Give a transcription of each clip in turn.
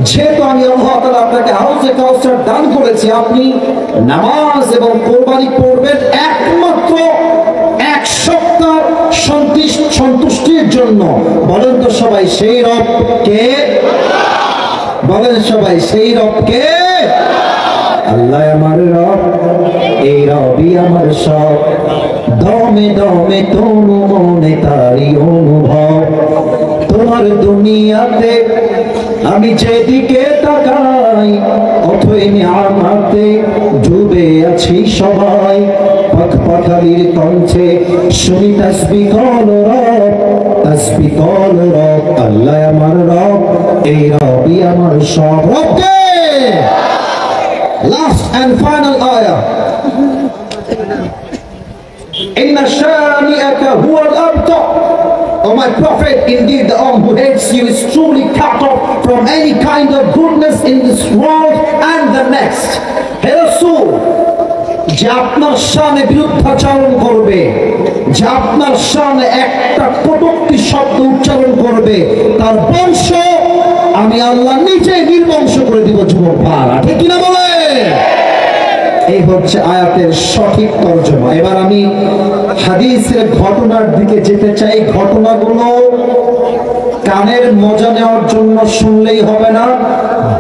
যেহেতু আমি আল্লাহ তাআলা আপনাকে হাউজে কাউসার দান করেছি, আপনি নামাজ এবং কোরবানি করবেন একমাত্র এক সপ্তাহ সন্তুষ্টির জন্য। বলেন তো সবাই সেই রব কে? বলেন সবাই সেই রব কে? আল্লাহ আমার রব, এই রবই আমার সব, দমে দমে তনু মনে তারি অনুভব। তোমার দুনিয়াতে আমি যেদিকে তাকাই, অথই নিয়ামতে ডুবে আছি সবাই। পাখ পাখালির কণ্ঠে শুনি তাসবিহ কল রব, তাসবিহ কল রব। আল্লাহ আমার রব, এই রবই আমার সব। রবকে last and final ayah. Inna shani'aka huwa al-abtar. O my prophet, indeed the one who hates you is truly cut off from any kind of goodness in this world and the next. Hey Rasul, যে আপনার শানে বিরুদ্ধাচরণ করবে, যে আপনার শানে একটা কটূক্তি শব্দ উচ্চারণ করবে, তার বংশ আমি আল্লাহ নিজে নির্বংশ করে দিব। যুবক ভাইরা, ঠিক কিনা বলে? এই হচ্ছে আয়াতের সঠিক তর্জমা। এবার আমি হাদিসের ঘটনার দিকে যেতে চাই। ঘটনাগুলো কানের মজা নেওয়ার জন্য শুনলেই হবে না,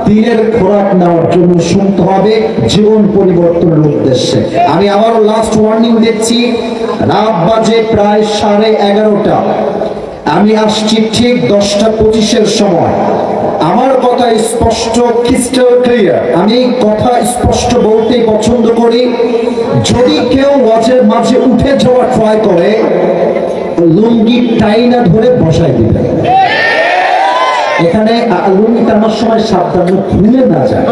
দিনের খোরাক নেওয়ার জন্য শুনতে হবে, জীবন পরিবর্তনের উদ্দেশ্যে। আমি আবারও লাস্ট ওয়ার্নিং দিচ্ছি, রাত বাজে প্রায় 11:30। আমি আসছি ঠিক 10:25-এর সময়। আমার কথা স্পষ্ট, ক্রিস্টাল ক্লিয়ার। আমি কথা স্পষ্ট বলতেই পছন্দ করি। যদি কেউ ওয়াজের মাঝে উঠে যাওয়া ট্রাই করে, লুঙ্গি টাইনা ধরে বসাই দিবে। এখানে লুঙ্গি টানার সময় সাবধান ভুলে না যায়,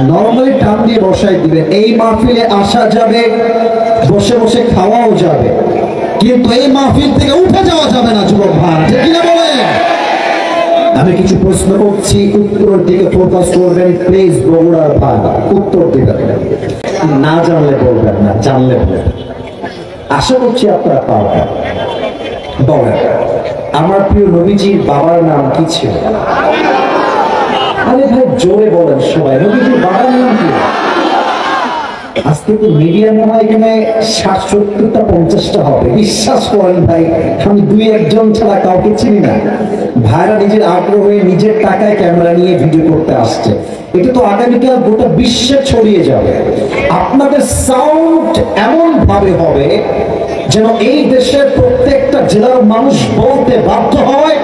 নরমালি টান দিয়ে বসাই দিবেন। এই মাহফিলে আসা যাবে, বসে বসে খাওয়াও যাবে, কিন্তু এই মাহফিল থেকে উঠে যাওয়া যাবে না। যুবক ভাই, ঠিক কিনা বলেন? আমি কিছু প্রশ্ন করছি, উত্তরের দিকে ফোকাস করবেন প্লিজ। বগুড়ার ভাই, উত্তর দিবেন, না জানলে বলবেন না, জানলে বলবেন। আশা করছি আপনারা পারবেন। বলেন, আমার প্রিয় নবীজির বাবার নাম কি ছিল? আরে ভাই জোরে বলেন সবাই, নবীজির বাবার নাম কি? আজকে তো মিডিয়া মনে হয় এখানে 60-70টা 50টা হবে। বিশ্বাস করেন ভাই, আমি 2-1 ছাড়া কাউকে চিনি না। ভাইরা নিজের আগ্রহে নিজের টাকায় ক্যামেরা নিয়ে ভিডিও করতে আসছে। এটা তো আগামীকাল গোটা বিশ্বে ছড়িয়ে যাবে। আপনাদের সাউন্ড এমন ভাবে হবে যেন এই দেশের প্রত্যেকটা জেলার মানুষ বলতে বাধ্য হয়,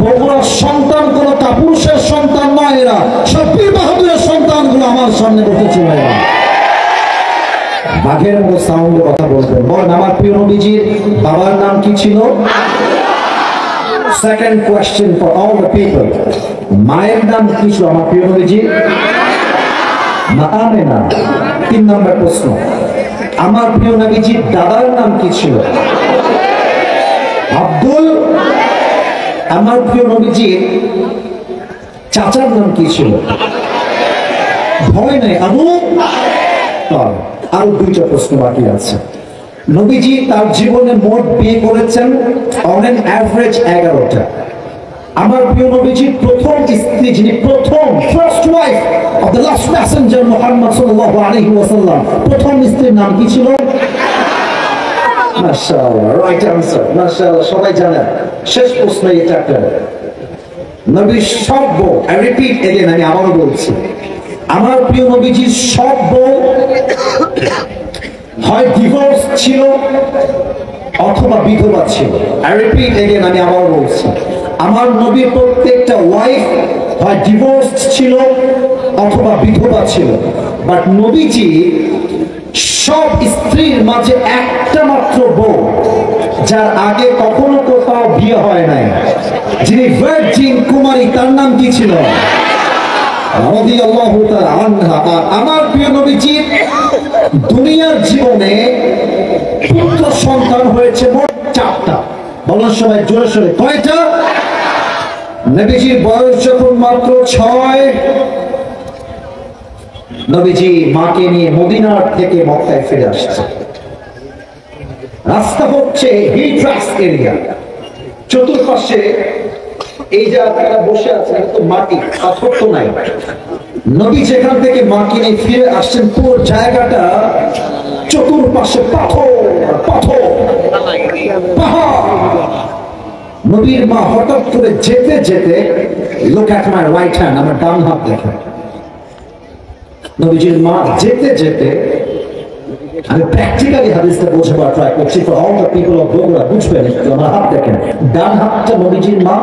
বগুড়ার সন্তান কোন কাপুরুষের সন্তান নয়, এরা সব বীর বাহাদুরের সন্তানগুলো আমার সামনে বসেছিল। বাঘের মতো সাউন্ডে কথা বলবেন। বলেন, আমার প্রিয় নবীজির বাবার নাম কি ছিল? Second question for all the people, মায়ের নাম কি ছিল আমার প্রিয় নবীজির? মা আমেনা। 3 নম্বর প্রশ্ন, আমার প্রিয় নবীজির দাদার নাম কি ছিল? আব্দুল। আমার প্রিয় নবীজির চাচার নাম কি ছিল? ভয় নাই, আবু। আরো 2টা প্রশ্ন বাকি আছে। নবীজি তার জীবনে মোট বিয়ে করেছেন অন এন অ্যাভারেজ 11টা। আমার প্রিয় নবীজির প্রথম স্ত্রী, যিনি প্রথম first wife of the last Messenger Muhammad সাল্লাল্লাহু আলাইহি ওয়াসাল্লাম, প্রথম স্ত্রীর নাম কি ছিল? মাশাআল্লাহ, রাইট আনসার। মাশাআল্লাহ, সবাই জানেন। শেষ প্রশ্ন এটা একটা। নবীর সব বউ, আই রিপিট এগেইন, আমি আবারও বলছি, আমার প্রিয় নবীজির সব বউ হয় ডিভোর্স ছিল অথবা বিধবা ছিল। আই রিপিট এগেইন, আমি আবার বলছি, আমার নবীর প্রত্যেকটা ওয়াইফ হয় ডিভোর্স ছিল অথবা বিধবা ছিল। বাট নবীজি সব স্ত্রীর মাঝে একটা মাত্র বউ, যার আগে কখনো কোথাও বিয়ে হয় নাই, যিনি ভার্জিন কুমারী, তার নাম কি ছিল? রাদিয়াল্লাহু তাআলা আনহা। আমার প্রিয় নবীজি দুনিয়ার জীবনে পুত্র সন্তান হয়েছে মোট 4টা। বলেন সবাই জোরে সোরে, কয়টা? নবীজির বয়স যখন মাত্র 6, নবীজি মাকে নিয়ে মদিনার থেকে মক্কায় ফিরে আসছে। রাস্তা হচ্ছে হিল ট্রাক্স এরিয়া, চতুর্পাশে এই যে আপনারা বসে আছেন তো মাটি, পাথর তো নাই। নবী যেখান থেকে মাটি নিয়ে ফিরে আসছেন পুরো জায়গাটা চতুর্পাশে পাথর পাথর পাহাড়। নবীর মা হঠাৎ করে যেতে যেতে, look at my right hand, আমার ডান হাত দেখেন। নবীজির মা যেতে যেতে, আমি প্র্যাকটিক্যালি হাদিসটা বোঝাবার ট্রাই করছি for all the people of Bogura, বুঝবেন। আমার হাত দেখেন, ডান হাতটা নবীজির মা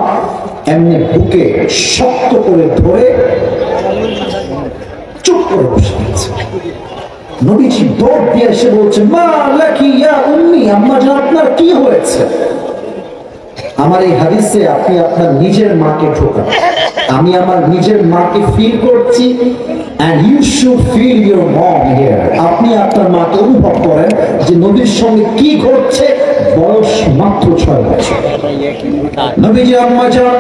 এমনি বুকে শক্ত করে ধরে চুপ করে বসে আছে। নবীজি দৌড় দিয়ে এসে বলছে, মা লাকি ইয়া উম্মি, আম্মা জান আপনার কি হয়েছে? আমার এই হাদিসে আপনি আপনার নিজের মাকে ঢোকান। আমি আমার নিজের মাকে ফিল করছি, and you should feel your mom here. আপনি আপনার মাকে অনুভব করেন যে নবীর সঙ্গে কি ঘটছে। বয়স মাত্র 6 বছর। নবীজি আম্মা জান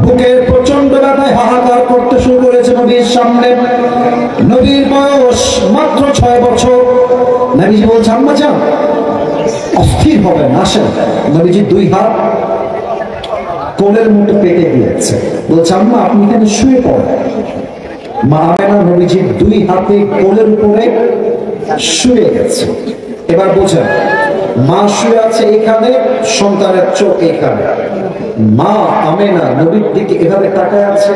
বুকের প্রচন্ড ব্যথায় হাহাকার করতে শুরু করেছে নবীর সামনে। নবীর বয়স মাত্র 6 বছর। নবীজি বলছে, আম্মা জান অস্থির হবেন, আসেন। নবীজি 2 হাত কোলের মতো পেতে দিয়েছে, বলছে আম্মা আপনি এখানে শুয়ে পড়েন। মা আমেনা নবীজির 2 হাতে কোলের উপরে শুয়ে গেছে। এবার বোঝেন, মা শুয়ে আছে এখানে, সন্তানের চোখ এখানে। মা আমেনা নবীর দিকে এভাবে তাকায় আছে,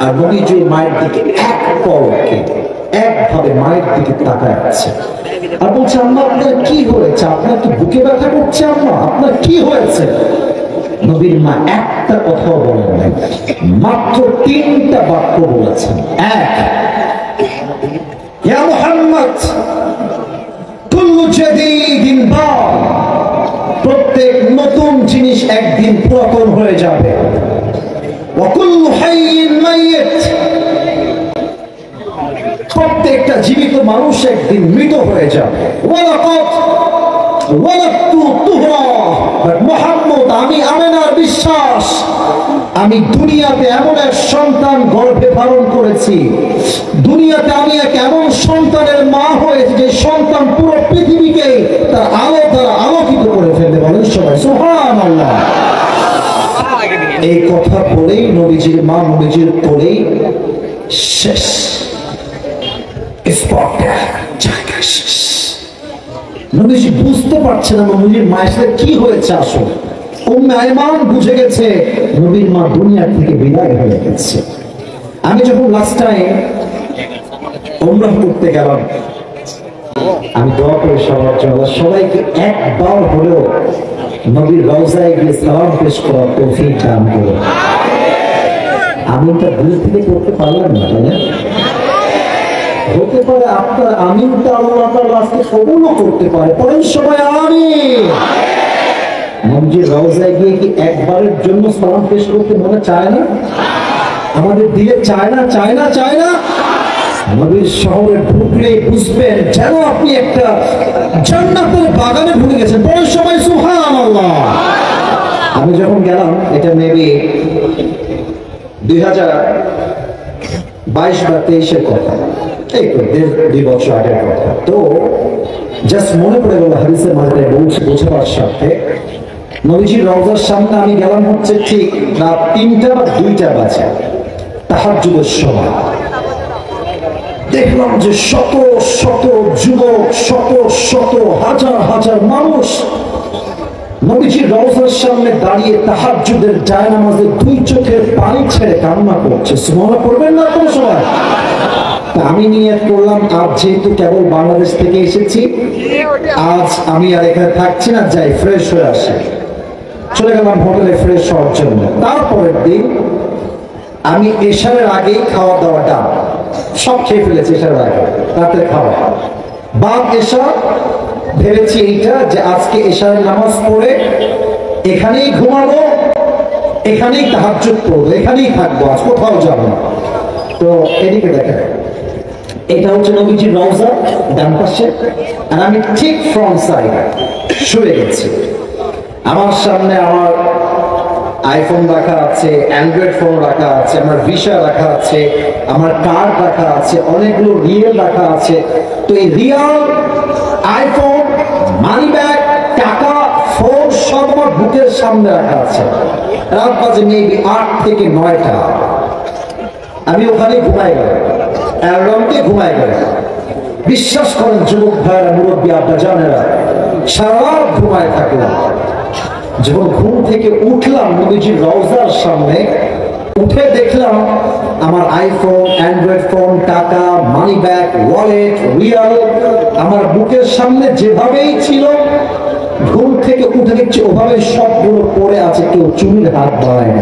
আর নবীজি মায়ের দিকে এক পলকে একভাবে মায়ের দিকে তাকায় আছে। আর বলছে, আম্মা আপনার কি হয়েছে? আপনার কি বুকে ব্যথা করছে? আম্মা আপনার কি হয়েছে? নবীর মা একটা কথাও বলেন নাই, মাত্র 3টা বাক্য বলেছেন। এক, ইয়া মুহাম্মদ কুল্লু জাদীদিন বাদ, প্রত্যেক নতুন জিনিস একদিন পুরাতন হয়ে যাবে। ওয়া কুল্লু হাইয়িন মাইয়িত, প্রত্যেকটা জীবিত মানুষ একদিন মৃত হয়ে যাবে। মুহাম্মদ, আমি আমেনার বিশ্বাস, আমি দুনিয়াতে এমন এক সন্তান গর্ভে ধারণ করেছি, দুনিয়াতে আমি এক এমন সন্তানের মা হয়েছি যে সন্তান পুরো পৃথিবীকে তার আলো দ্বারা আলোকিত করে ফেলতে। বলেন সবাই সুবহানাল্লাহ। এই কথা বলেই নবীজির মা নবীজির কোলেই শেষ। নবীজি বুঝতে পারছে না নবীর মায়ের সাথে কি হয়েছে। আসলে উম্মে আইমান বুঝে গেছে নবীর মা দুনিয়া থেকে বিদায় হয়ে গেছে। আমি যখন লাস্ট টাইম উমরাহ করতে গেলাম, আমি দোয়া করে সবার জন্য সবাইকে একবার হলেও নবীর রওজায় গিয়ে সালাম পেশ করার তৌফিক দান করুন। আমি তো দূর থেকে করতে পারলাম না, তাই না? হতে পারে আপনার আমিনটা আল্লাহ তাআলা আজকে কবুলও করতে পারে। পরের সবাই আমিন। নবীর রওজায় গিয়ে কি একবারের জন্য সালাম পেশ করতে মনে চায় না? আমাদের দিলে চায় না, চায় না, চায় না। নবীর শহরে ঢুকলে বুঝবেন যেন আপনি একটা জান্নাতের বাগানে ঢুকে গেছেন। পরের সবাই সুবহানাল্লাহ। আমি যখন গেলাম, এটা মেবি 2022 বা 23-এর কথা, এই তো 1.5-2 বছর আগের কথা। তো জাস্ট মনে পড়ে গেল হাদিসের মাঝে বোঝাবার সাথে, নবীজির রওজার সামনে আমি গেলাম হচ্ছে ঠিক রাত 3টা বা 2টা বাজে, তাহাজ্জুদের সময়। দেখলাম যে শত শত যুবক, শত শত হাজার হাজার মানুষ নবীজির রওজার সামনে দাঁড়িয়ে তাহাজ্জুদের জায়নামাজে 2 চোখের পানি ছেড়ে কান্না করছে। সুবহানাল্লাহ পড়বেন না আপনারা সবাই? আমি নিয়ত করলাম, আজ যেহেতু কেবল বাংলাদেশ থেকে এসেছি, আজ আমি আর এখানে থাকছি না, যাই ফ্রেশ হয়ে আসি। চলে গেলাম হোটেলে ফ্রেশ হওয়ার জন্য। তারপরের দিন আমি এশারের আগেই খাওয়া দাওয়াটা সব খেয়ে ফেলেছি। এশারের আগে রাতের খাওয়া বাদ এশা, ভেবেছি এইটা যে আজকে এশারের নামাজ পড়ে এখানেই ঘুমাবো, এখানেই তাহাজ্জুদ পড়বো, এখানেই থাকবো, আজ কোথাও যাবো না। তো এদিকে দেখেন, এটা হচ্ছে নবীজির রওজা ডান পাশে, আর আমি ঠিক ফ্রন্ট সাইড শুয়ে গেছি। আমার সামনে আমার আইফোন রাখা আছে, অ্যান্ড্রয়েড ফোন রাখা আছে, আমার ভিসা রাখা আছে, আমার কার্ড রাখা আছে, অনেকগুলো রিয়েল রাখা আছে। তো এই রিয়াল, আইফোন, মানি ব্যাগ, টাকা, ফোন সব আমার বুকের সামনে রাখা আছে। রাত বাজে মেবি 8 থেকে 9টা। আমি ওখানে ঘুমাই গেলাম, অ্যালার্মকে ঘুমাই গেলাম। বিশ্বাস করেন যুবক ভাইয়েরা, মুরব্বী আব্বা জানেরা, সারা রাত ঘুমায় থাকলাম। যখন ঘুম থেকে উঠলাম নবীজির রওজার সামনে, উঠে দেখলাম আমার আইফোন, অ্যান্ড্রয়েড ফোন, টাকা, মানি ব্যাগ, ওয়ালেট, রিয়াল আমার বুকের সামনে যেভাবেই ছিল, ঘুম থেকে উঠে দেখছি ওভাবে সবগুলো পড়ে আছে, কেউ চুরির হাত বাড়ায় না।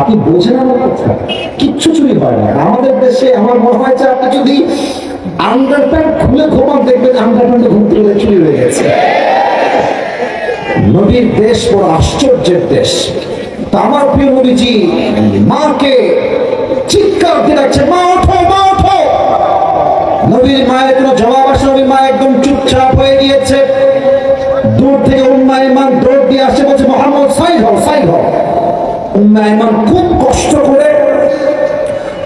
আপনি বোঝেন আমার কথা? কিচ্ছু চুরি হয় না আমাদের দেশে। আমার মনে হয় যে আপনি যদি আন্ডারপ্যান্ট খুলে ঘুমান, দেখবেন আন্ডারপ্যান্টে ঘুম থেকে চুরি হয়ে গেছে। নবীর দেশ বড় আশ্চর্যের দেশ। তা আমার প্রিয় নবীজি মাকে চিৎকার দিয়ে রাখছে, মা ওঠো, মা ওঠো। নবীর মায়ের কোনো জবাব আসে? নবীর মা একদম চুপচাপ হয়ে গিয়েছে। দূর থেকে উম্মে আইমান দৌড় দিয়ে আসে, বলছে মুহাম্মদ সাইড হও, সাইড হও। উম্মে আইমান খুব কষ্ট করে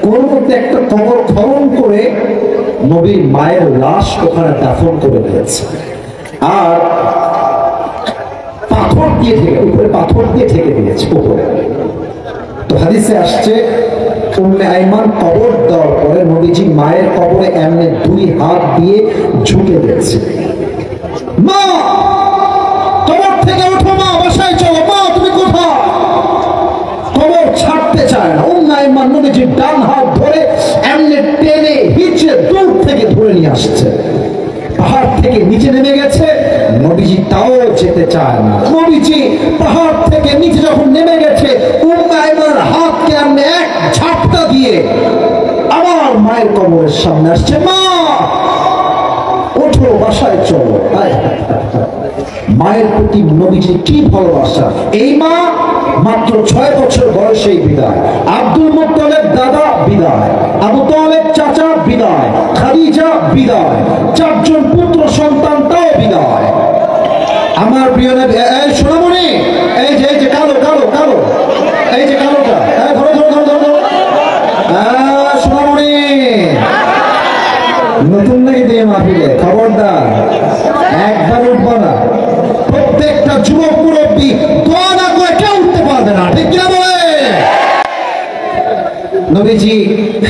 কোন মধ্যে একটা কবর খনন করে নবীর মায়ের লাশ ওখানে দাফন করে দিয়েছে, আর পাথর দিয়ে ঢেকে, উপরে পাথর দিয়ে ঢেকে দিয়েছে উপরে। তো হাদিসে আসছে উম্মে আইমান কবর দেওয়ার পরে নবীজি মায়ের কবরে এমনি 2 হাত দিয়ে ঝুঁকে দিয়েছে, মা কবর থেকে ওঠো, মা বাসায় চলো, মা তুমি কোথায়? কবর ছাড়তে চায় না। উম্মে আইমান নবীজির ডান হাত ধরে এমনি টেনে হিচড়ে দূর থেকে ধরে নিয়ে আসছে। পাহাড় থেকে নিচে নেমে গেছে, নবীজি তাও যেতে চায় না। নবীজি পাহাড় থেকে নিচে যখন নেমে গেছে, উম্মে আইমানের হাতকে এমনি এক ঝাপটা দিয়ে আমার মায়ের কবরের সামনে আসছে, মা ওঠো, বাসায় চলো। মায়ের প্রতি নবীজি কি ভালোবাসা! এই মা মাত্র 6 বছর বয়সেই বিদায়, আব্দুল মুত্তালিব দাদা বিদায়, আবু তালেব চাচা বিদায়, খাদিজা বিদায়, 4 জন পুত্র সন্তান তাও বিদায়। আমার প্রিয় নবী, এই সোনামণি, এই যে কালো কালো কালো, এই যে কালোটা, ধরো ধরো ধরো ধরো, সোনামণি নতুন নাকি দিয়ে মাহফিলে, খবরদার একবার উঠবো না। প্রত্যেকটা যুবক মুরব্বী দোয়া না করে কেউ উঠতে পারবে না, ঠিক কিনা বলে? নবীজি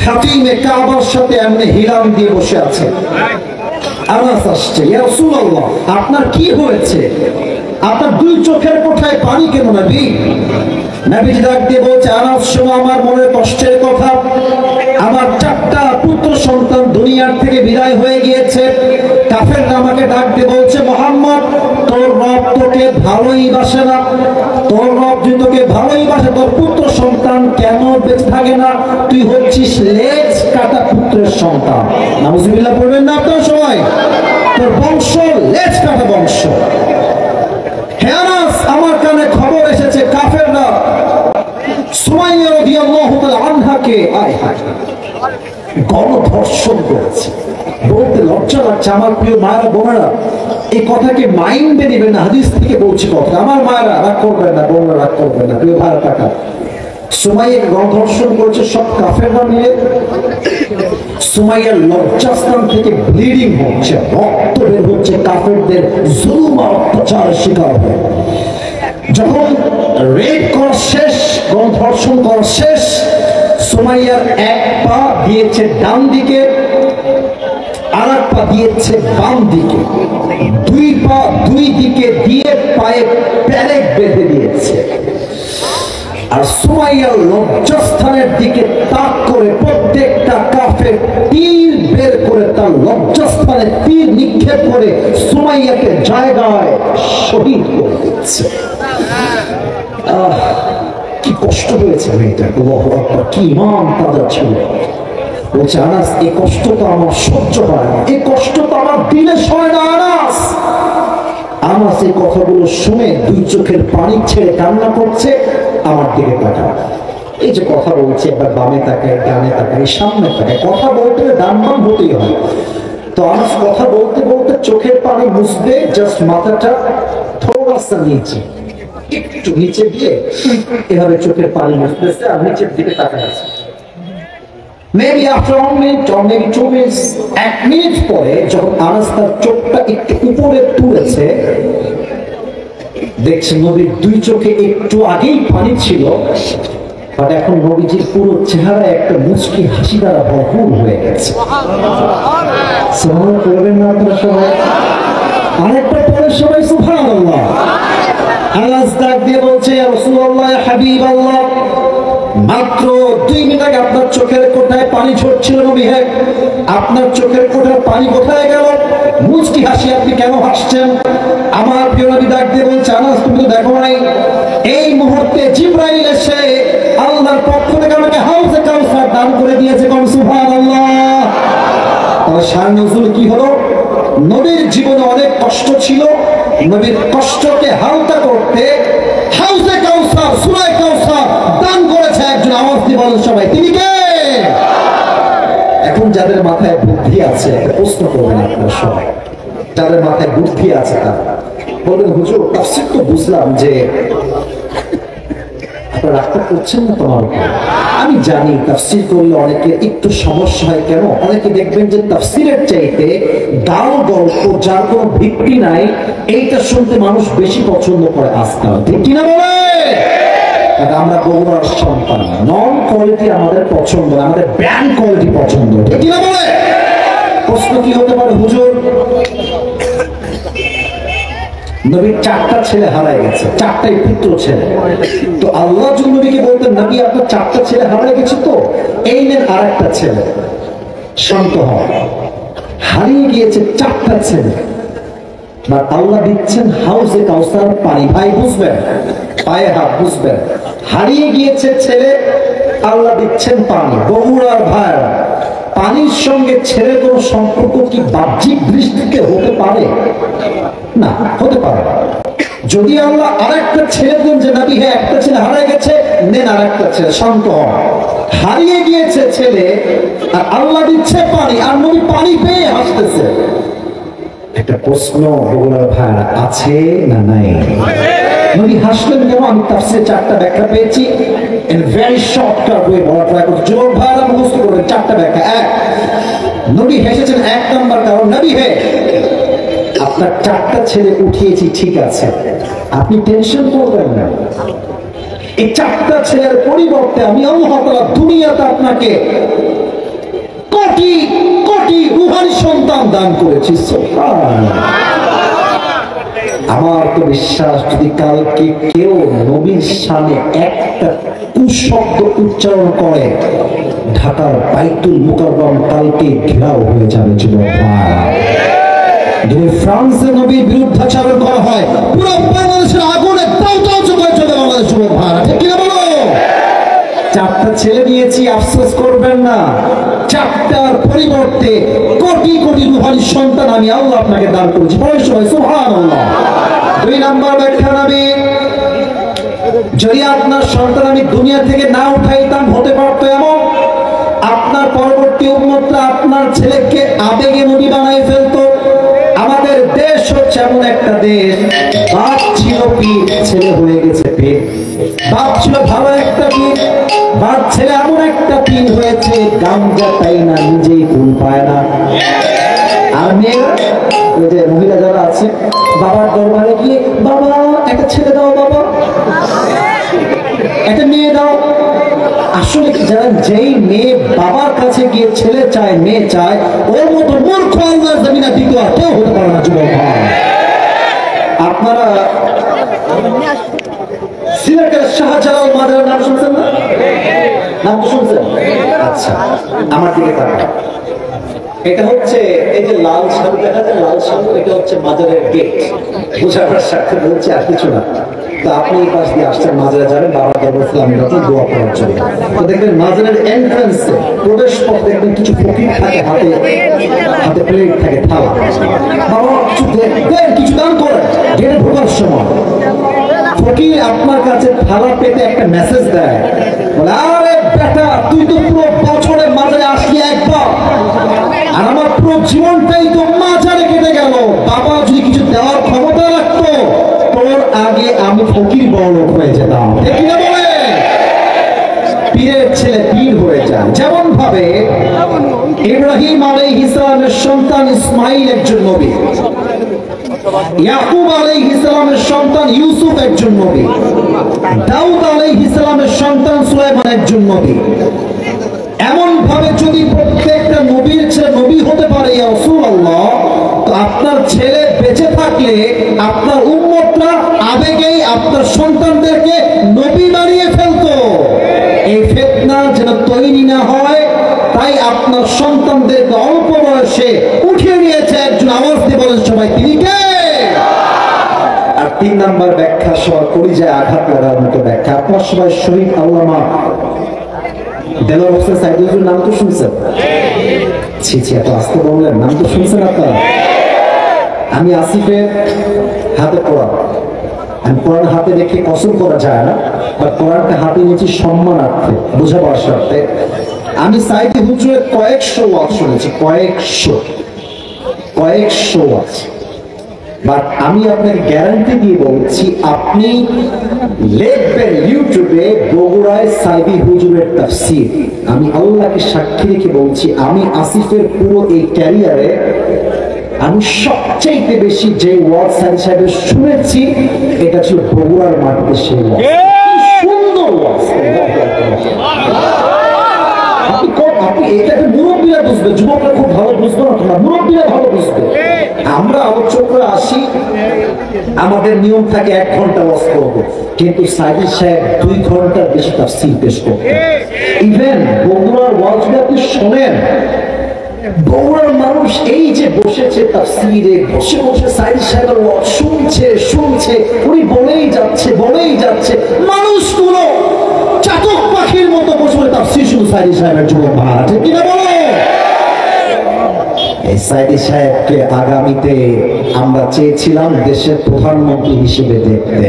খাতিমে কাবার সাথে এমনি হিলাম দিয়ে বসে আছে। আনাস আসছে, ইয়া রাসূলুল্লাহ আপনার কি হয়েছে? আপনার 2 চোখের কোঠায় পানি কেন নবী? নবীজি ডাক দিয়ে বলছে, আনাস শোনো আমার মনের কষ্টের কথা। আমার 4টা পুত্র সন্তান দুনিয়ার থেকে বিদায় হয়ে গিয়েছে। কাফেররা আমাকে ডাক দিয়ে বলছে, মুহাম্মদ তোর রব তোকে ভালোই বাসে না, তোর রব যদি তোকে ভালোই বাসে তোর পুত্র সন্তান কেন বেঁচে থাকে না? তুই হচ্ছিস লেজ কাটা পুত্রের সন্তান। নাউজুবিল্লাহ পড়বেন না আপনার সবাই? তোর বংশ লেজ কাটা বংশ। হে আনাস, আমার কানে খবর এসেছে কাফেররা সুমাইয়া রাদিয়াল্লাহু তাআলা আনহাকে গণধর্ষণ করেছে। বলতে লজ্জা লাগছে আমার প্রিয় মায়েরা বোনেরা, এই কথাকে মাইন্ডে নেবেন না, হাদিস থেকে বলছি কথা। আমার মায়েরা রাগ করবেন না, বোনেরা রাগ করবেন না, প্রিয় ভাইরা টাকা। সুমাইয়া গণধর্ষণ করেছে সব কাফেররা মিলে। সুমাইয়ার লজ্জাস্থান থেকে ব্লিডিং হচ্ছে, রক্ত বের হচ্ছে, কাফেরদের জুলুম আর অত্যাচারের শিকার হয়ে। যখন রেপ করা শেষ, গণধর্ষণ করা শেষ, সুমাইয়ার 1 পা দিয়েছে ডান দিকে, আর 1 পা দিয়েছে বাম দিকে, 2 পা 2 দিকে দিয়ে পায়ে প্যারেক বেঁধে দিয়েছে। আর সুমাইয়ার লজ্জাস্থানের দিকে তাক করে প্রত্যেকটা কাফের তীর বের করে তার লজ্জাস্থানে তীর নিক্ষেপ করে সুমাইয়াকে জায়গায় শহীদ করে দিচ্ছে। কি কষ্ট হয়েছে মেয়েটা, কি ইমান তাজা ছিল। বলছে, আনাস এই কষ্ট তো আমার সহ্য হয় না, এই কষ্ট তো আমার দিলে সয় না। আনাস আনাস এই কথাগুলো শুনে 2 চোখের পানি ছেড়ে কান্না করছে। আমার দিকে তাকায়, এই যে কথা বলছে, একবার বামে তাকায়, ডানে তাকায়, সামনে তাকায়। কথা বলতে ডান বাম হতেই হয়। তো আনাস কথা বলতে বলতে চোখের পানি মুছবে, জাস্ট মাথাটা থোড়াসা নিচে, একটু নিচে দিয়ে এভাবে চোখের পানি মুছতেছে আর নিচের দিকে তাকায় আছে। Maybe after 1 minute or maybe 2 minutes, 1 minute পরে যখন আনাস তার চোখটা একটু উপরে তুলেছে, দেখছেন নবীর দুই চোখে একটু আগেই পানি ছিল, বাট এখন নবীজির পুরো চেহারা একটা মুচকি হাসি দ্বারা ভরপুর হয়ে গেছে। সুবহানাল্লাহ করবেন না আপনারা সবাই? আরেকটা পরে সবাই সুবহানাল্লাহ। আনাস ডাক দিয়ে বলছে, ইয়া রাসূলুল্লাহ, ইয়া হাবিবাল্লাহ, মাত্র 2 মিনিট আগে আপনার চোখের কোঠায় পানি ঝরছিল নবী, হ্যাঁ আপনার চোখের কোঠার পানি কোথায় গেল? মুচকি হাসি আপনি কেন হাসছেন? আমার প্রিয় নবী ডাক দিয়ে বলছে, আনাস তুমি তো দেখো নাই, এই মুহূর্তে জিবরাইল এসে আল্লাহর পক্ষ থেকে আমাকে হাউজে কাউসার দান করে দিয়েছে। কোন সুবহানাল্লাহ। তাহলে শান নজুল কি হলো? নবীর জীবনে অনেক কষ্ট ছিল, নবীর কষ্টকে হালকা করতে হাউজে কাউসার, সূরা কাউসার দান করেছে একজন। আওয়াজ দিয়ে বলেন সবাই, তিনি কে? এখন যাদের মাথায় বুদ্ধি আছে একটা প্রশ্ন করবেন আপনারা সবাই, যাদের মাথায় বুদ্ধি আছে তারা বলবেন, হুজুর তাফসীর তো বুঝলাম যে আপনারা রাগ করছেন না তোমার উপর। আমি জানি তাফসীর করলে অনেকের একটু সমস্যা হয়। কেন? অনেকে দেখবেন যে তাফসীরের চাইতে গাল গল্প যার কোনো ভিত্তি নাই এইটা শুনতে মানুষ বেশি পছন্দ করে আজকাল, ঠিক কিনা বলে? আমরা বগুড়ার সন্তান, নন কোয়ালিটি আমাদের পছন্দ, আমাদের ব্র্যান্ড কোয়ালিটি পছন্দ, ঠিক কিনা বলে? প্রশ্ন কি হতে পারে, হুজুর নবীর 4টা ছেলে হারায় গেছে, 4টাই পুত্র ছেলে, তো আল্লাহ যখন নবীকে বলতেন, নবী আপনার 4টা ছেলে হারায় গেছে, তো এই নেন আরেকটা ছেলে, শান্ত হন, হারিয়ে গিয়েছে 4টা ছেলে, আর আল্লাহ দিচ্ছেন হাউজে কাউসার পানি। ভাই বুঝবেন, পায়ে হাত বুঝবেন, হারিয়ে গিয়েছে ছেলে, আল্লাহ দিচ্ছেন পানি। বগুড়ার ভাই, পানির সঙ্গে ছেলের কোন সম্পর্ক কি বাহ্যিক দৃষ্টিতে হতে পারে? না, হতে পারে। যদি আল্লাহ আরেকটা ছেলে দেন যে নবী হ্যাঁ একটা ছেলে হারিয়ে গেছে, নেন আরেকটা ছেলে, শান্ত হন, হারিয়ে গিয়েছে ছেলে আর আল্লাহ দিচ্ছে পানি, আর নবী পানি পেয়ে হাসতেছে। একটা প্রশ্ন বগুড়ার ভাই আছে না নাই? নবী হাসলেন কেন? আমি তাফসীরে 4টা ব্যাখ্যা পেয়েছি, in very short cut way বলা ট্রাই করছি। যুবক ভাইরা মুখস্থ করবেন 4টা ব্যাখ্যা। এক, নবী হেসেছেন 1 নাম্বার কারণ, নবী হে আপনার 4টা ছেলে উঠিয়েছি, ঠিক আছে, আপনি টেনশন করবেন না, এই 4টা ছেলের পরিবর্তে আমি আল্লাহ তাআলা দুনিয়াতে আপনাকে কোটি কোটি রূহানি সন্তান দান করেছি। আমার তো বিশ্বাস, যদি কালকে কেউ নবীর শানে একটা কুশব্দ উচ্চারণ করে, ঢাকার বাইতুল মুকাররম কালকে ঘেরাও হয়ে যাবে। যুবক ভাই, যদি ফ্রান্সে নবীর বিরুদ্ধাচরণ করা হয়, পুরো বাংলাদেশের আগুনে দাউ দাউ করে চলে বাংলাদেশ। যুবক ভাই, ঠিক কিনা বলো? 4টা ছেলে নিয়েছি, আফসোস করবেন না, 4টার পরিবর্তে কোটি কোটি রূহানি সন্তান আমি আল্লাহ আপনাকে দান করেছি। বলেন সবাই সুবহানাল্লাহ। 2 নাম্বার ব্যাখ্যা, নবী যদি আপনার সন্তান আমি দুনিয়া থেকে না উঠাইতাম, হতে পারতো এমন আপনার পরবর্তী উম্মতরা আপনার ছেলেকে আবেগে নবী বানাই ফেলতো। আমাদের দেশ হচ্ছে এমন একটা দেশ, বাপ ছিল পীর, ছেলে হয়ে গেছে পীর, বাপ ছিল ভালো একটা পীর, বাপ ছেলে এমন একটা পীর হয়েছে, গামজা তাই না, নিজেই ফুল পায় না। আর মেয়েরা, ওই যে মহিলা যারা আছে, বাবার দরবারে গিয়ে, বাবা একটা ছেলে দাও, বাবা একটা মেয়ে দাও। আসলে কি জানেন, যেই মেয়ে বাবার কাছে গিয়ে ছেলে চায়, মেয়ে চায়, ওর মতো মূর্খ আল্লাহর জমিনে দ্বিতীয় আর কেউ হতে পারে না। যুবক ভাই, আপনারা সিলেটের শাহজালাল মাজারের নাম শুনছেন না? নাম তো শুনছেন? আচ্ছা, আমার দিকে তাকান। এটা হচ্ছে এই যে লাল সালু দেখা যায়, লাল সালু, এটা হচ্ছে মাজারের গেট। বুঝাবার সাথে বলছে আর কিছু না। তো আপনি এই পাশ দিয়ে আসছেন, মাজারে যাবেন, বাবার দরবার ইসলামের দোয়া করার জন্য। তো দেখবেন মাজারের এন্ট্রান্সে প্রবেশ পথ দেখবেন কিছু ফকির থাকে, হাতে হাতে প্লেট থাকে, থালা। বাবা কিছু দান করেন, গেটে ঢোকার সময় ফকির আপনার কাছে থালা পেতে একটা মেসেজ দেয়, বলে আরে বেটা তুই তো পুরো বছরে মাজারে আসলি একবার, আর আমার পুরো জীবনটাই তো মাজারে কেটে গেল। বাবা যদি কিছু দেওয়ার ক্ষমতা রাখতো, তোর আগে আমি ফকির বড় লোক হয়ে যেতাম। ঠিক না বলে? পীরের ছেলে পীর হয়ে যায়। যেমন ভাবে ইব্রাহিম আলাইহিস সালামের সন্তান ইসমাইল একজন নবী, ইয়াকুব আলাইহিস সালামের সন্তান ইউসুফ একজন নবী, দাউদ আলাইহিস সালামের সন্তান সুলাইমান একজন নবী। এমন ভাবে যদি প্রত্যেকটা নবীর ছেলে নবী হতে পারে ইয়া রাসূলুল্লাহ, তো আপনার ছেলে বেঁচে থাকলে আপনার উম্মতরা আবেগেই আপনার সন্তানদেরকে নবী বানিয়ে ফেলতো। এই ফিতনা যেন তৈরি না হয়, তাই আপনার সন্তানদেরকে অল্প বয়সে উঠিয়ে নিয়েছে একজন। আওয়াজ দিয়ে বলেন সবাই, তিনি কে? আর 3 নাম্বার ব্যাখ্যা, সবার পরিচয় আঘাত লাগার মতো ব্যাখ্যা। আপনার সবাই শহীদ আল্লামা দেলোয়ার হোসেন সাইদুর নাম তো শুনছেন? ছি ছি, এত আস্তে বললেন, নাম তো শুনছেন আপনারা? আমি আসিফের হাতে কোরআন, আমি কোরআন হাতে রেখে কসম করা যায় না, বাট কোরআনটা হাতে নিয়েছি সম্মানার্থে, বোঝাবার স্বার্থে। আমি সাইদি হুজুরের কয়েকশো ওয়াজ শুনেছি, কয়েকশো ওয়াজ। বাট আমি আপনাকে গ্যারান্টি দিয়ে বলছি, আপনি লিখবেন ইউটিউবে বগুড়ায় সাইদি হুজুরের তাফসীর, আমি আল্লাহকে সাক্ষী রেখে বলছি, আমি আসিফের পুরো এই ক্যারিয়ারে আমি সবচেয়ে বেশি যে ওয়াজ সাইদি সাহেবের শুনেছি, এটা ছিল বগুড়ার মাটিতে সেই ওয়াজ। সুন্দর ওয়াজ। আপনি এটাকে মুরব্বীরা বুঝবে, যুবকরা খুব ভালো বুঝবে না, তোমার মুরব্বীরা ভালো বুঝবে। আমরা আলোচকরা আসি, আমাদের নিয়ম থাকে 1 ঘন্টা ওয়াজ করব, কিন্তু সাইদি সাহেব 2 ঘন্টার বেশি তাফসীর পেশ করতেন। ইভেন বগুড়ার ওয়াজটা আপনি শোনেন, বগুড়ার মানুষ এই যে বসেছে তাফসীরে, বসে বসে সাইদি সাহেবের ওয়াজ শুনছে, উনি বলেই যাচ্ছে, মানুষগুলো চাতক পাখির মতো বসে বসে তাফসীর শুধু সাইদি সাহেবের যুবক ভাড়া, ঠিক কিনা বলে? এই সাইদি সাহেবকে আগামীতে আমরা চেয়েছিলাম দেশের প্রধানমন্ত্রী হিসেবে দেখতে।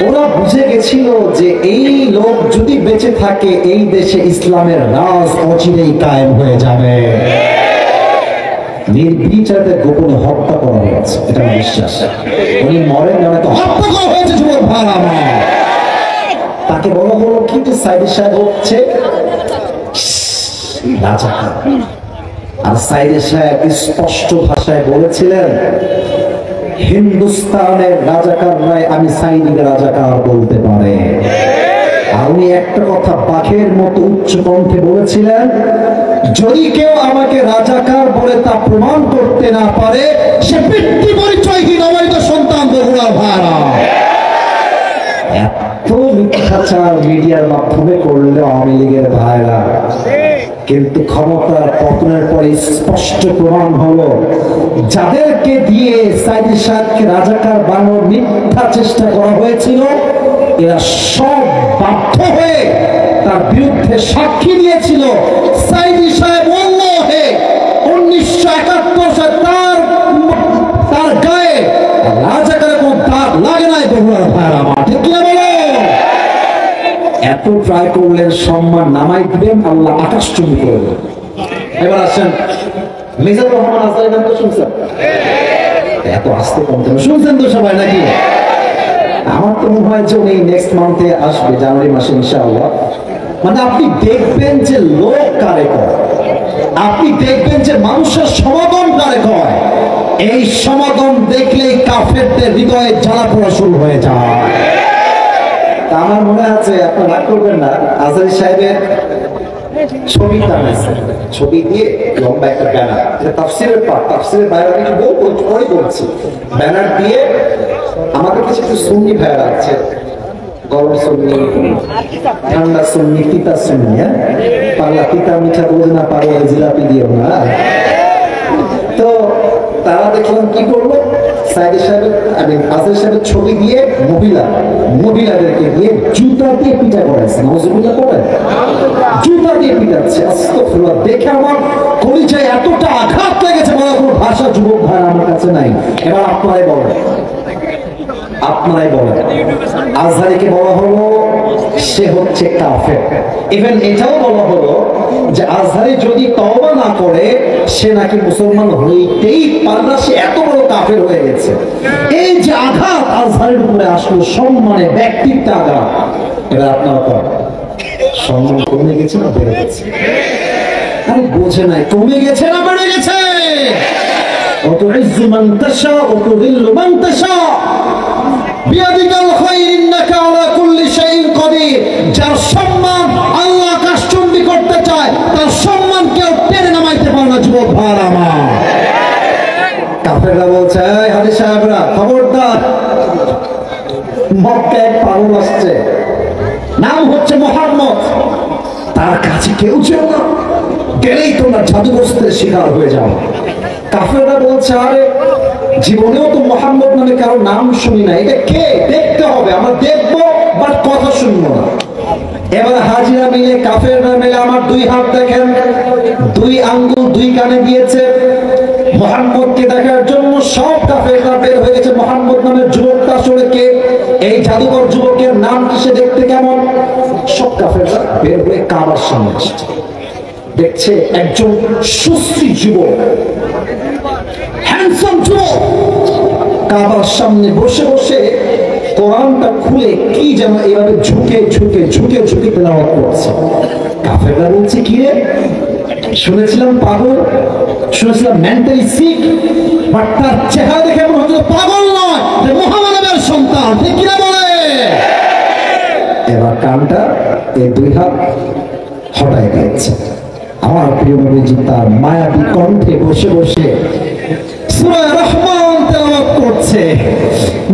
ওরা বুঝে গেছিল যে এই লোক যদি বেঁচে থাকে, এই দেশে ইসলামের রাজ অচিরেই কায়েম হয়ে যাবে। নির্বিচারে গোপনে হত্যা করা হয়েছে, এটা আমার বিশ্বাস। উনি মরেন না, তো হত্যা করা হয়েছে যুবক ভাড়া আমার। তাকে বলা হলো কি, যে সাইদি সাহেব হচ্ছে রাজাকার। আর সাইদি সাহেব স্পষ্ট ভাষায় বলেছিলেন, হিন্দুস্তানের রাজাকার নয়, আমি সাইদিকে রাজাকার বলতে পারে। আর উনি একটা কথা বাঘের মতো উচ্চ কণ্ঠে বলেছিলেন, যদি কেউ আমাকে রাজাকার বলে তা প্রমাণ করতে না পারে, সে পিতৃ পরিচয়হীন অবৈধ সন্তান বগুড়া ভাড়া। এত মিথ্যাচার মিডিয়ার মাধ্যমে করলে আওয়ামী লীগের ভাইরা, কিন্তু ক্ষমতার পতনের পরে স্পষ্ট প্রমাণ হলো, যাদেরকে দিয়ে সাইদি সাহেবকে রাজাকার বানানোর মিথ্যা চেষ্টা করা হয়েছিল, এরা সব বাধ্য হয়ে তার বিরুদ্ধে সাক্ষী দিয়েছিল। সাইদি সাহেব অল্লাহে 1971 সালে তার গায়ে রাজাকারের কোনো দাগ লাগে নাই বগুড়ার ভাইরা আমার, ঠিক কিনা বলে? এত ট্রাই করলেন, সম্মান নামাই দিবেন, আল্লাহ আকাশচুম্বী করবেন। এবার আসেন মিজানুর রহমান আজহারী, নাম তো শুনছেন? এত আস্তে কমতে শুনছেন তো সবাই নাকি? আমার তো মনে হয় যে উনি নেক্সট মান্থে আসবে, জানুয়ারি মাসে ইনশাআল্লাহ। মানে আপনি দেখবেন যে লোক কারে কয়, আপনি দেখবেন যে মানুষের সমাগম কারে কয়। এই সমাগম দেখলেই কাফেরদের হৃদয়ে জ্বালা পোড়া শুরু হয়ে যায়। আমার মনে আছে, আপনি রাগ করবেন না, আজহারী সাহেবের ছবি টানাইছে, ছবি দিয়ে লম্বা একটা ব্যানার, তাফসীরের পাঠ, তাফসীরের বাইরে কিছু পরে বলছি, ব্যানার দিয়ে আমাদের কাছে একটু সুন্নি ভাইরা আছে, গরম সুন্নি, ঠান্ডা সুন্নি, তিতা সুন্নি, পাল্লা তিতা মিঠা বোঝে না পারলে জিলাপি দিও না। তো তারা দেখলাম কি করলো, সাইদি সাহেবের আজহারী সাহেবের ছবি দিয়ে মহিলাদেরকে দিয়ে জুতা দিয়ে পিটা করাইছে। নাউজুবিল্লাহ করেন, জুতা দিয়ে পিটাচ্ছে। আস্তাগফিরুল্লাহ। দেখে আমার কলিজায় এতটা আঘাত লেগেছে, বলার কোনো ভাষা যুবক ভাই আমার কাছে নাই। এবার আপনারাই বলেন, আজহারীকে বলা হলো সে হচ্ছে কাফের। ইভেন এটাও বলা হলো যে আজহারী যদি তওবা না করে, সে নাকি মুসলমান হইতেই পারে না, সে এত বড় কাফের হয়ে গেছে। এই যে আঘাত আজহারীর উপরে আসলো, সম্মানে ব্যক্তিত্ব আঘাত। এবার আপনারা করেন, সম্মান কমে গেছে না বেড়ে গেছে? আরে বোঝে নাই, কমে গেছে না বেড়ে গেছে? ওয়াতুইজ্জু মান তাশা ওয়াতুযিল্লু মান তাশা বিয়াদিকাল খায়র ইন্নাকা আলা কুল্লি শাইইন কাদির। যার সম্মান আল্লাহ আকাশচুম্বী করতে চায়, তার সম্মান কেউ টেনে নামাইতে পারে না। যুবক ভাইরা আমার, কাফেররা বলছে, এই হাজী সাহেবরা খবরদার, মক্কায় এক পাগল আসছে, নাম হচ্ছে মুহাম্মদ, তার কাছে কেউ যেও না, গেলেই তোমরা জাদুগ্রস্তের শিকার হয়ে যাও। কাফেররা বলছে, আরে জীবনেও তো মুহাম্মদ নামে কারো নাম শুনি না, এটা কে? দেখতে হবে, আমরা দেখবো, বাট কথা শুনবো না। এবার হাজিরা মিলে, কাফেররা মিলে আমার দুই হাত দেখেন, দুই আঙ্গুল দুই কানে দিয়েছে মুহাম্মদকে দেখার জন্য। সব কাফেররা বের হয়ে গেছে। মুহাম্মদ নামের যুবকটা আসলে কে? এই জাদুকর যুবকের নাম কি? সে দেখতে কেমন? সব কাফেররা বের হয়ে কাবার সামনে আসছে। দেখছে একজন সুস্থি যুবক, হ্যান্ডসাম যুবক, কাবার সামনে বসে বসে কোরআনটা খুলে কি যেন এইভাবে ঝুঁকে ঝুঁকে ঝুঁকে ঝুঁকে তেলাওয়াত করছে। কাফেররা বলছে, কি রে, শুনেছিলাম পাগল, শুনেছিলাম মেন্টালি সিক, বাট তার চেহারা দেখে মনে হচ্ছে পাগল নয়, মুহাম্মদের সন্তান। ঠিক কিনা বলে? এবার কানটা এই দুই হাত হটাই দিয়েছে। আমার প্রিয় নবীজি তার মায়াবী কণ্ঠে বসে বসে সূরা রহমান তেলাওয়াত করছে।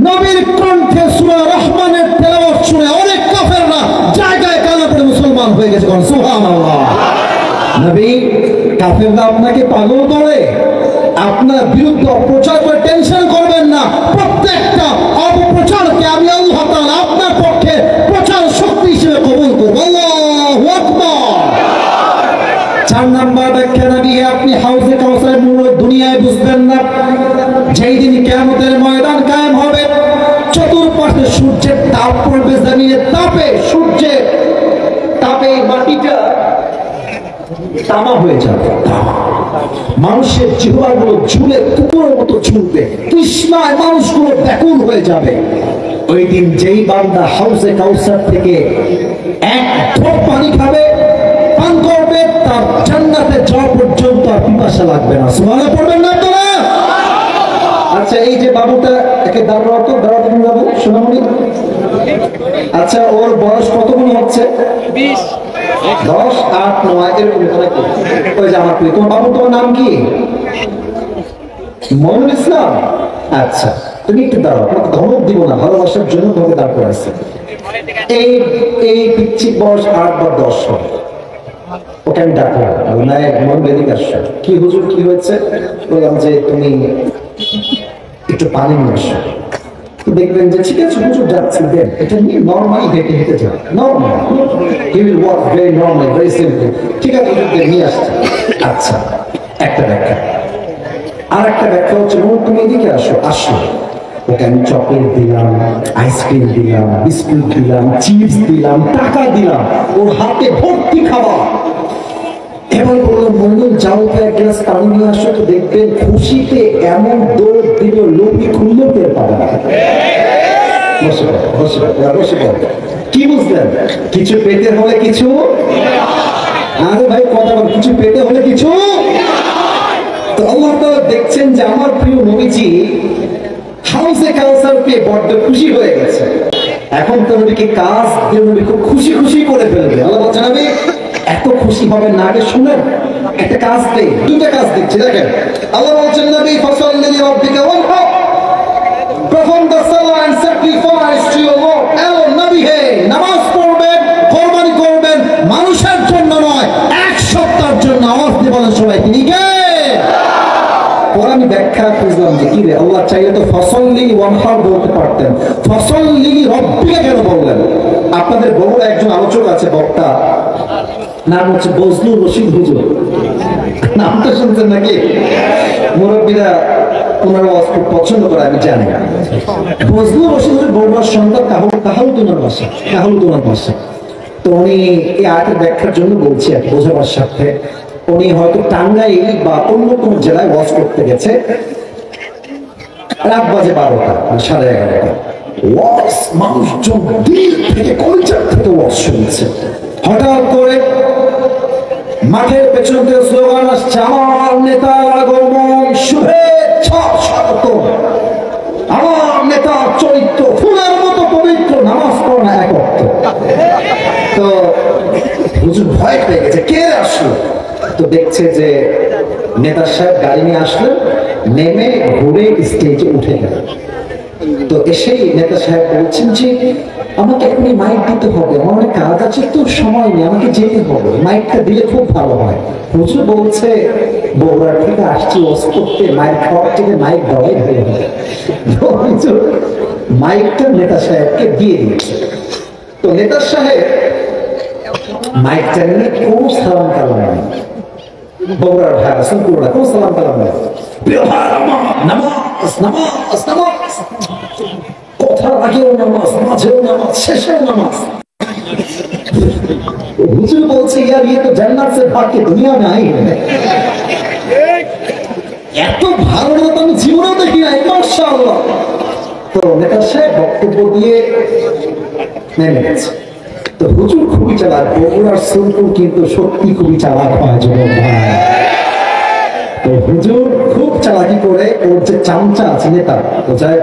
নবীর কণ্ঠে সূরা রহমানের তেলাওয়াত শুনে অনেক কাফেররা জায়গায় কানা পড়ে মুসলমান হয়ে গেছে। সুবহানাল্লাহ। নবী, কাফেররা আপনাকে পাগল বলে, আপনার বিরুদ্ধে অপপ্রচার করে টেনশন করবেন না। প্রত্যেকটা অপপ্রচারকে আমি আল্লাহ তাআলা আপনার পক্ষে প্রচার শক্তি হিসেবে কবুল করব। আল্লাহু আকবার। 4 নাম্বার ব্যাখ্যা, নবী, আপনি হাউজে কাউসারের মূল্য দুনিয়ায় বুঝবেন না। যেই দিন কিয়ামতের ময়দান কায়েম হবে, চতুর্পাশে সূর্যের তাপ পড়বে, জমিনের তাপে, সূর্যের তাপে মাটিটা তামা হয়ে যাবে। মানুষের জিহ্বাগুলো ঝুলে কুকুরের মতো ঝুলবে, তৃষ্ণায় মানুষগুলো ব্যাকুল হয়ে যাবে। ওই দিন যেই বান্দা হাউজে কাউসার থেকে এক ঢোক পানি খাবে, পান করবে, তার জান্নাতে যাওয়া পর্যন্ত আর পিপাসা লাগবে না। সুবহানাল্লাহ পড়বেন না আপনারা? আচ্ছা, এই যে বাবুটা, একে দাঁড়াতো দাঁড়াতে যাবো সোনামণি। আচ্ছা, ওর বয়স কতগুলো হচ্ছে? 20, 10, 8, 9 এরকম নাকি? ওই যে আমার প্রিয়, তোমার বাবু, তোমার নাম কি? মইনুল ইসলাম। আচ্ছা, তুমি একটু দাঁড়াও, তোমাকে ধমক দিব না, ভালোবাসার জন্য তোমাকে দাঁড় করে আসছে। এই পিচ্ছি বয়স 8 বা 10 হবে। ওকে আমি ডাকলাম, মন বেদিক আসছো, কি হুজুর কি হয়েছে? বললাম যে তুমি একটু পানি নিয়ে আসো। দেখবেন যে ঠিক আছে হুজুর যাচ্ছি, দেন এটা নিয়ে নর্মালি হেঁটে হেঁটে যান, normal, he will walk very normal, very simple. ঠিক আছে হুজুর, নিয়ে আসছে। আচ্ছা, একটা ব্যাখ্যা। আর একটা ব্যাখ্যা হচ্ছে, তুমি এদিকে আসো। আসলো, ওকে আমি চকলেট দিলাম, আইসক্রিম দিলাম, বিস্কুট দিলাম, চিপস দিলাম, টাকা দিলাম, ওর হাতে ভর্তি খাবার। এবার বললাম, মঙ্গল যাও তো এক গ্লাস পানি নিয়ে আসো, তো দেখবেন খুশিতে এমন দৌড় দিল, লোভি খুললেও টের পাবে না। বসে বসে বসে কি বুঝলেন? কিছু পেতে হলে কিছু, আরে ভাই কথা বল, কিছু পেতে হলে কিছু। তো আল্লাহ তাআলা দেখছেন যে আমার প্রিয় নবীজি হাউজে কাউসার পেয়ে বড্ড খুশি হয়ে গেছে। এখন তো নবীকে কাজ দিয়ে নবী খুব খুশি খুশি করে ফেলবে। আল্লাহ বলছেন, নবী এত খুশি হবেন না, আগে শুনেন একটা কাজ দেই, দুইটা কাজ দিচ্ছি, দেখেন। আল্লাহ বলছেন, নবী ফাসাল্লি লিরাব্বিকা ওয়ানহার, perform the salah and sacrifice to your Lord. এলো নবী হে, নামাজ পড়বেন, কুরবানি করবেন, মানুষের জন্য নয়, এক সত্তার জন্য। আওয়াজ দিয়ে বলেন সবাই, তিনি কে? পরে আমি ব্যাখ্যা খুঁজলাম যে কি রে, আল্লাহ চাইলে তো ফাসাল্লি ওয়ানহার বলতে পারতেন, ফাসাল্লি লিরাব্বিকা কেন বললেন? আপনাদের বগুড়া একজন আলোচক আছে, বক্তা, নাম হচ্ছে বজলুর রশিদ হুজুর। নামটা শুনছেন নাকি? মুরব্বীরা ওনার আওয়াজ খুব পছন্দ করে, আমি জানি। বজলুর রশিদ হুজুর বগুড়ার সন্তান, কাহালুতুনার বাসা, কাহালুতুনার বাসা। তো উনি এই আয়াতের ব্যাখ্যার জন্য বলছি আর বোঝাবার সাথে, উনি হয়তো টাঙ্গাইল বা অন্য কোন জেলায় ওয়াজ করতে গেছে, রাত বাজে 12টা, 11:30। ওয়াজ মানুষজন দিল থেকে, কলচার থেকে ওয়াজ শুনছে। হঠাৎ করে মাঠের পেছন থেকে স্লোগান আসছে, আমার নেতার আগমন, শুভেচ্ছা স্বাগতম। আমার নেতার চরিত্র ফুলের মতো পবিত্র, নামাজ পড়ো না এক ওয়াক্ত। তো হুজুর ভয় পেয়ে গেছে, কে আসলো? তো দেখছে যে নেতা সাহেব গাড়ি নিয়ে আসলেন, নেমে ঘুরে স্টেজে উঠে গেলেন। তো এসেই নেতা সাহেব বলছেন যে আমাকে এখনই মাইক দিতে হবে, আমার অনেক কাজ আছে, তো সময় নেই, আমাকে যেতে হবে, মাইকটা দিলে খুব ভালো হয়। হুজুর বলছে বগুড়া থেকে আসছি ওয়াজ করতে, মাইক খাওয়ার থেকে মাইক দেওয়াই ভালো হয়। হুজুর মাইকটা নেতা সাহেবকে দিয়ে দিয়েছে। তো নেতা সাহেব মাইকটা নিয়ে কোনো সালাম কালাম নেই, বগুড়ার ভাই আসুন পুরোটা কোনো সালাম কালাম নেই, নামাজ নামাজ নামাজ, কথার আগেও নামাজ, মাঝেও নামাজ, শেষেও নামাজ। হুজুর বলছে ইয়ার ये तो जन्नत से भाग के दुनिया में आई है। এত ভালো না তো আমি জীবনেও দেখি নাই, মাশাআল্লাহ। তো নেতা সাহেব বক্তব্য দিয়ে নেমে গেছে। তো হুজুর খুবই চালাক, বগুড়ার সুলকুল কিন্তু সত্যি খুবই চালাক হয় যুবক ভাই। তো হুজুর খুব চালাকি করে ওর যে চামচা আছে নেতা, তো যায়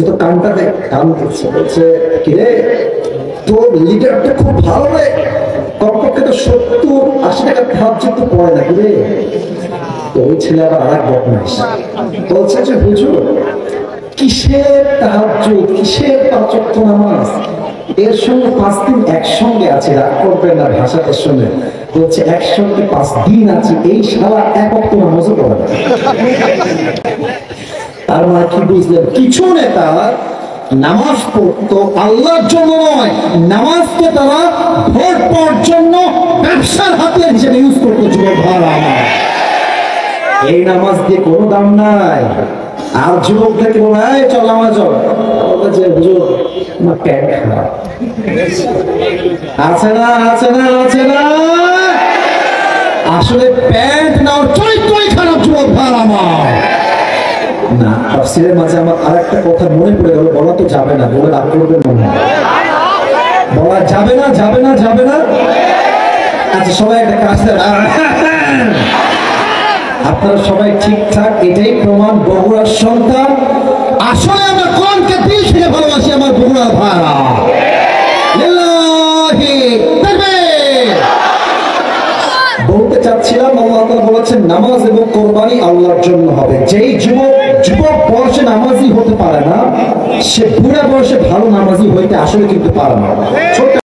তো কানটা দেখ, কান দিচ্ছে, বলছে কিরে তোর লিডারটা খুব ভালো রে, কমপক্ষে তো 70-80 টাকা তাহাজ্জুদ তো পড়ে নাকি রে। তো ওই ছেলে আবার আর এক বদমাইশ বলছে যে হুজুর কিসের তাহাজ্জুদ, কিসের 5 ওয়াক্ত নামাজ, এর সঙ্গে 5 দিন একসঙ্গে আছে, রাগ করবেন না ভাষাটার সঙ্গে। বলছে একসঙ্গে 5 দিন আছে, এই শালা 1 ওয়াক্ত নামাজও পড়ে না। তার মানে কি বুঝলেন? কিছু নেতা নামাজ পড়তো আল্লাহর জন্য নয়, নামাজকে তারা ভোট পাওয়ার জন্য ব্যবসার হাতিয়ার হিসেবে ইউজ করতো। যুবক ভাই আমার, এই নামাজ দিয়ে কোনো দাম নাই। আর যুবকদেরকে বলে চল নামাজ চল, যে হুজুর আমার প্যান্ট খারাপ আছে না, আছে না, আছে না, আসলে প্যান্ট না ওর চরিত্রই খারাপ। যুবক ভাই আমার না, তাফসীরের মাঝে আমার আরেকটা কথা মনে পড়ে গেল, বলা তো যাবে না, বলে রাগ করবেন মনে হয়, বলা যাবে না, যাবে না, যাবে না। আচ্ছা সবাই একটা কাজ, আপনারা সবাই ঠিকঠাক, এটাই প্রমাণ বগুড়ার সন্তান। আসলে আমরা কোরআনকে দিল থেকে ভালোবাসি আমার বগুড়ার ভাইরা। বলতে চাচ্ছিলাম আল্লাহ তাআলা বলেছেন নামাজ এবং কোরবানি আল্লাহর জন্য হবে। যেই যুবক বয়সে নামাজি হতে পারে না, সে বুড়া বয়সে ভালো নামাজি হইতে আসলে কিন্তু পারে না।